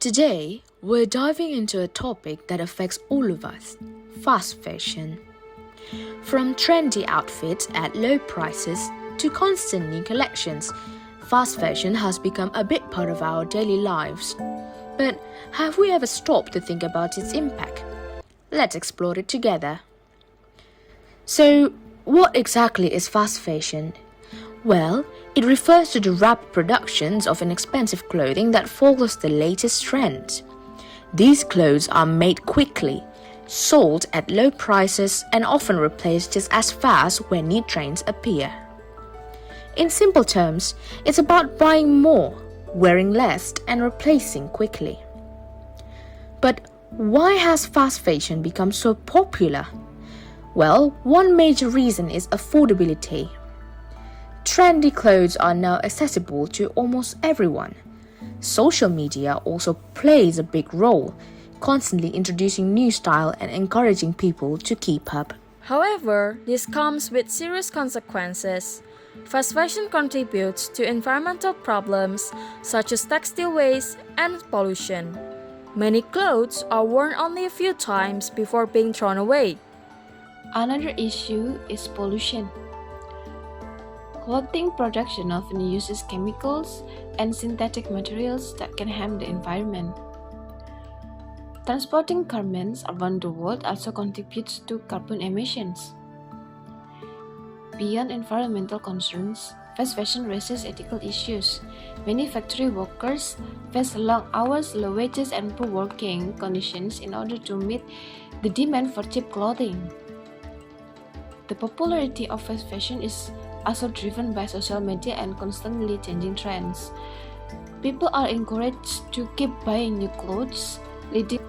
Today, we're diving into a topic that affects all of us: fast fashion. From trendy outfits at low prices to constant new collections, fast fashion has become a big part of our daily lives. But have we ever stopped to think about its impact? Let's explore it together. So, what exactly is fast fashion? Well, it refers to the rapid productions of inexpensive clothing that follows the latest trends. These clothes are made quickly, sold at low prices, and often replaced just as fast when new trends appear. In simple terms, it's about buying more, wearing less, and replacing quickly. But why has fast fashion become so popular? Well, one major reason is affordability. Trendy clothes are now accessible to almost everyone. Social media also plays a big role, constantly introducing new style and encouraging people to keep up. However, this comes with serious consequences. Fast fashion contributes to environmental problems such as textile waste and pollution. Many clothes are worn only a few times before being thrown away. Another issue is pollution. Clothing production often uses chemicals and synthetic materials that can harm the environment. Transporting garments around the world also contributes to carbon emissions. Beyond environmental concerns, fast fashion raises ethical issues. Many factory workers face long hours, low wages, and poor working conditions in order to meet the demand for cheap clothing. The popularity of fast fashion is also driven by social media and constantly changing trends. People are encouraged to keep buying new clothes, leading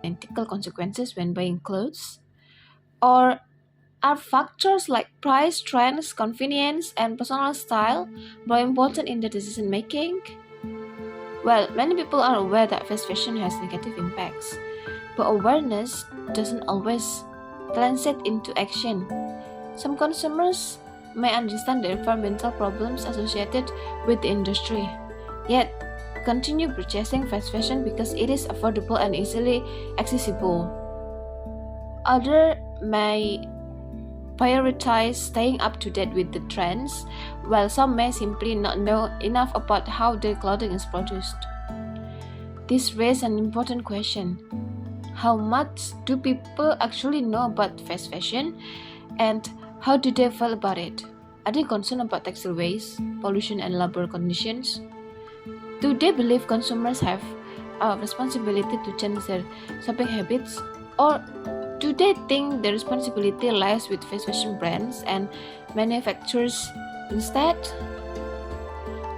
ethical consequences when buying clothes? Or are factors like price, trends, convenience, and personal style more important in the decision making? Well, many people are aware that fast fashion has negative impacts, but awareness doesn't always translate into action. Some consumers may understand the environmental problems associated with the industry, yet continue purchasing fast fashion because it is affordable and easily accessible. Others may prioritize staying up to date with the trends, while some may simply not know enough about how their clothing is produced. This raises an important question. How much do people actually know about fast fashion, and how do they feel about it? Are they concerned about textile waste, pollution, and labor conditions? Do they believe consumers have a responsibility to change their shopping habits? Or do they think the responsibility lies with fast fashion brands and manufacturers instead?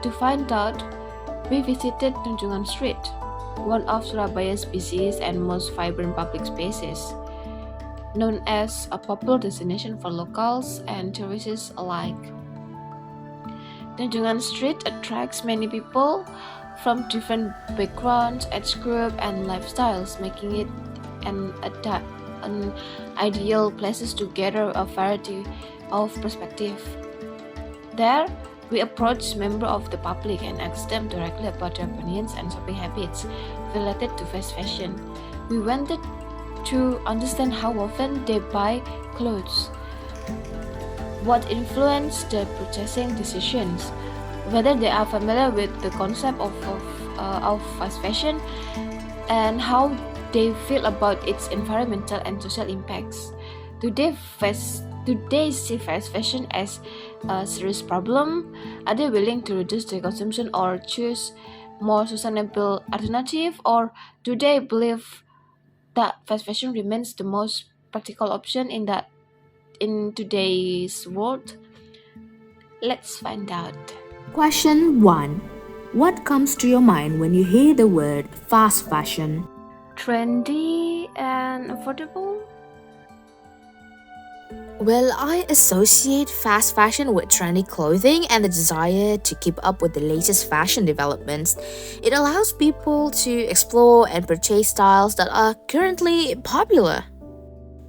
To find out, we visited Tunjungan Street, one of Surabaya's busiest and most vibrant public spaces, known as a popular destination for locals and tourists alike. Tunjungan Street attracts many people from different backgrounds, age group, and lifestyles, making it an ideal places to gather a variety of perspective. There, we approached members of the public and asked them directly about their opinions and shopping habits related to fast fashion. We wanted to understand how often they buy clothes, what influenced their purchasing decisions, whether they are familiar with the concept of fast fashion, and how they feel about its environmental and social impacts. Do they see fast fashion as a serious problem? Are they willing to reduce their consumption or choose more sustainable alternative? Or do they believe that fast fashion remains the most practical option in today's world? Let's find out. Question 1. What comes to your mind when you hear the word fast fashion? Trendy and affordable? Well, I associate fast fashion with trendy clothing and the desire to keep up with the latest fashion developments. It allows people to explore and purchase styles that are currently popular.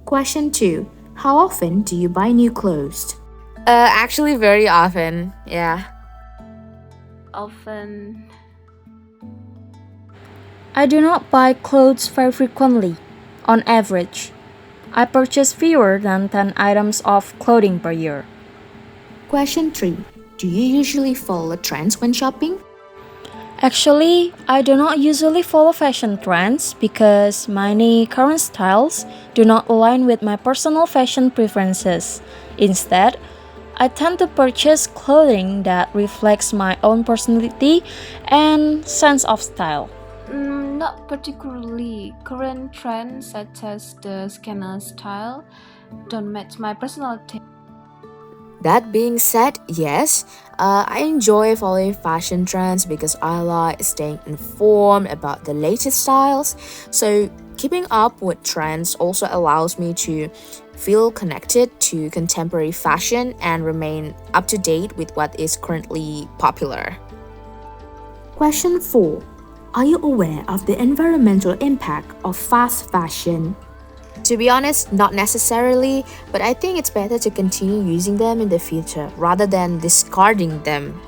Question 2. How often do you buy new clothes? Actually, very often, yeah. Often. I do not buy clothes very frequently. On average, I purchase fewer than 10 items of clothing per year. Question 3. Do you usually follow trends when shopping? Actually, I do not usually follow fashion trends because many current styles do not align with my personal fashion preferences. Instead, I tend to purchase clothing that reflects my own personality and sense of style. Not particularly. Current trends such as the scanner style don't match my personal taste. That being said, yes, I enjoy following fashion trends because I like staying informed about the latest styles. So, keeping up with trends also allows me to feel connected to contemporary fashion and remain up to date with what is currently popular. Question 4. Are you aware of the environmental impact of fast fashion? To be honest, not necessarily, but I think it's better to continue using them in the future rather than discarding them.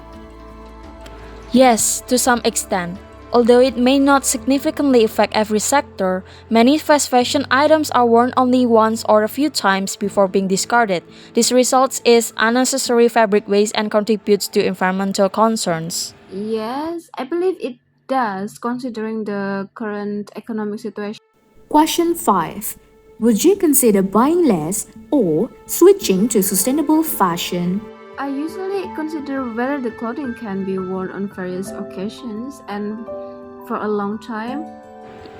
Yes, to some extent. Although it may not significantly affect every sector, many fast fashion items are worn only once or a few times before being discarded. This results in unnecessary fabric waste and contributes to environmental concerns. Yes, I believe it does, considering the current economic situation. Question 5. Would you consider buying less or switching to sustainable fashion? I usually consider whether the clothing can be worn on various occasions and for a long time.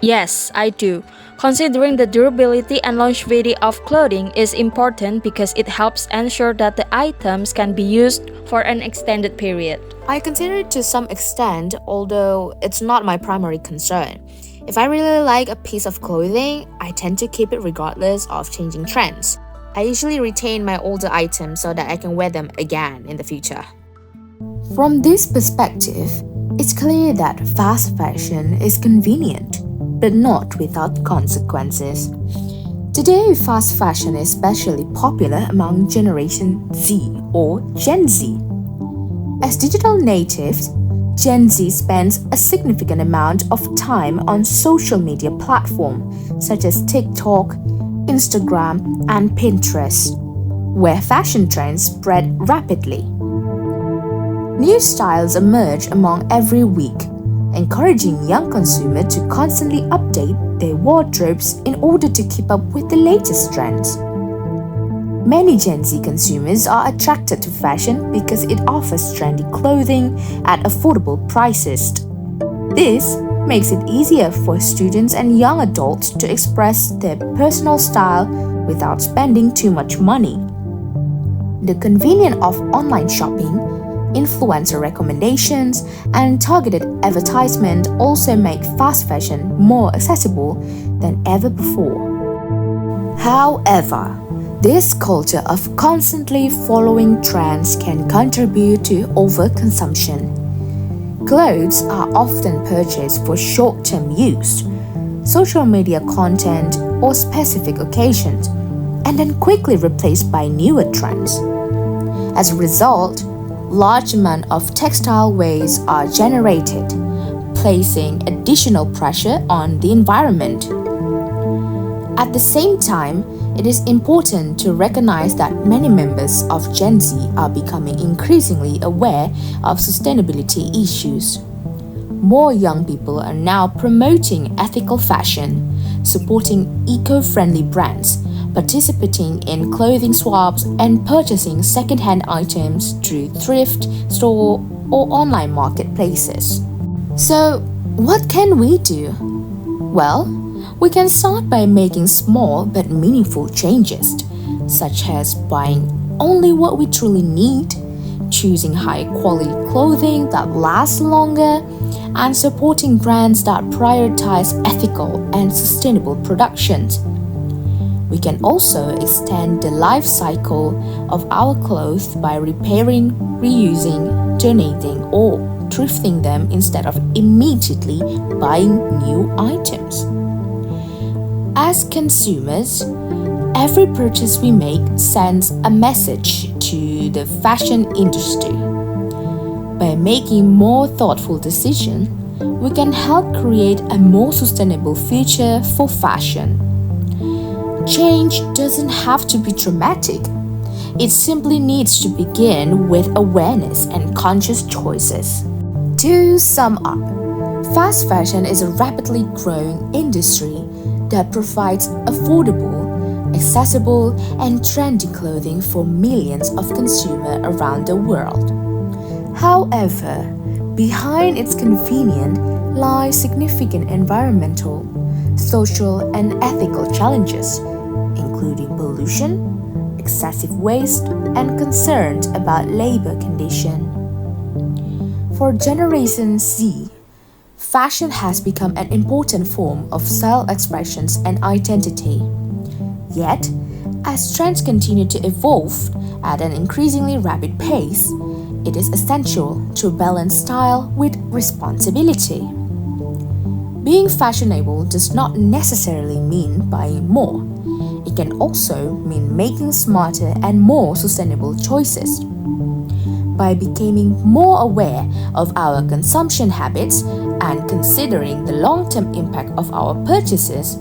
Yes, I do. Considering the durability and longevity of clothing is important because it helps ensure that the items can be used for an extended period. I consider it to some extent, although it's not my primary concern. If I really like a piece of clothing, I tend to keep it regardless of changing trends. I usually retain my older items so that I can wear them again in the future. From this perspective, it's clear that fast fashion is convenient, but not without consequences. Today, fast fashion is especially popular among Generation Z or Gen Z. As digital natives, Gen Z spends a significant amount of time on social media platforms such as TikTok, Instagram, and Pinterest, where fashion trends spread rapidly. New styles emerge among every week, encouraging young consumers to constantly update their wardrobes in order to keep up with the latest trends. Many Gen Z consumers are attracted to fashion because it offers trendy clothing at affordable prices. This makes it easier for students and young adults to express their personal style without spending too much money. The convenience of online shopping, influencer recommendations, and targeted advertisement also make fast fashion more accessible than ever before. However, this culture of constantly following trends can contribute to overconsumption. Clothes are often purchased for short-term use, social media content, or specific occasions, and then quickly replaced by newer trends. As a result, large amounts of textile waste are generated, placing additional pressure on the environment. At the same time, it is important to recognize that many members of Gen Z are becoming increasingly aware of sustainability issues. More young people are now promoting ethical fashion, supporting eco-friendly brands, participating in clothing swaps, and purchasing second-hand items through thrift store or online marketplaces. So, what can we do? Well, we can start by making small but meaningful changes, such as buying only what we truly need, choosing high-quality clothing that lasts longer, and supporting brands that prioritize ethical and sustainable productions. We can also extend the life cycle of our clothes by repairing, reusing, donating, or thrifting them instead of immediately buying new items. As consumers, every purchase we make sends a message to the fashion industry. By making more thoughtful decisions, we can help create a more sustainable future for fashion. Change doesn't have to be dramatic. It simply needs to begin with awareness and conscious choices. To sum up, fast fashion is a rapidly growing industry that provides affordable, accessible, and trendy clothing for millions of consumers around the world. However, behind its convenience lie significant environmental, social, and ethical challenges, including pollution, excessive waste, and concerns about labor conditions. For Generation Z, fashion has become an important form of self-expression and identity. Yet, as trends continue to evolve at an increasingly rapid pace, it is essential to balance style with responsibility. Being fashionable does not necessarily mean buying more. It can also mean making smarter and more sustainable choices. By becoming more aware of our consumption habits and considering the long-term impact of our purchases,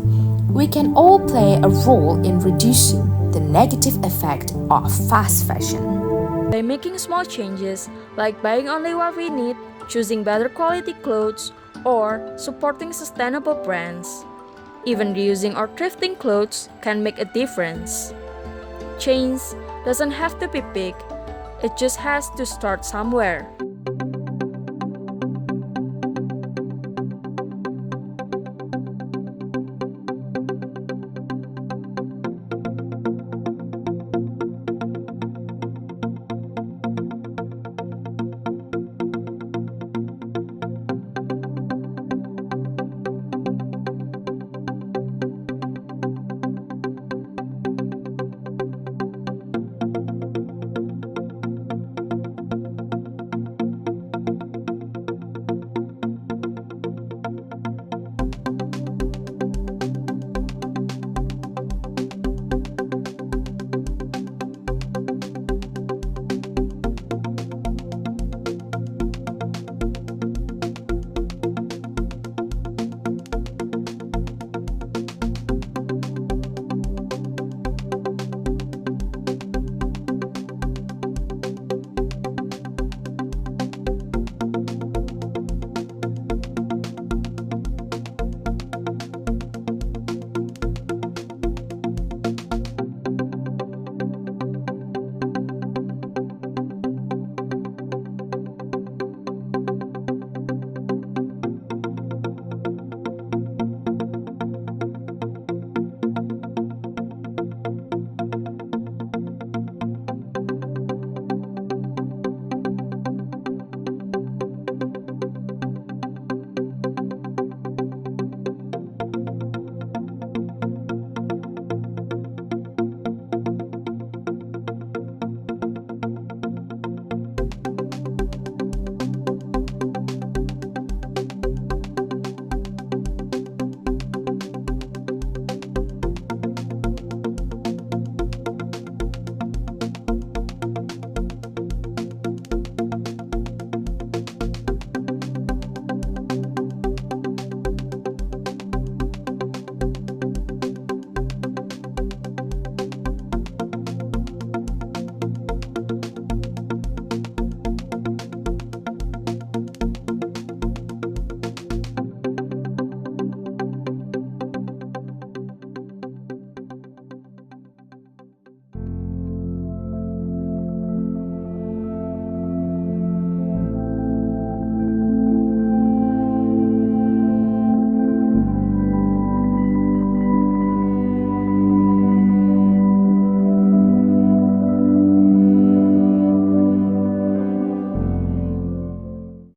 we can all play a role in reducing the negative effect of fast fashion. By making small changes, like buying only what we need, choosing better quality clothes, or supporting sustainable brands. Even reusing or thrifting clothes can make a difference. Change doesn't have to be big, it just has to start somewhere.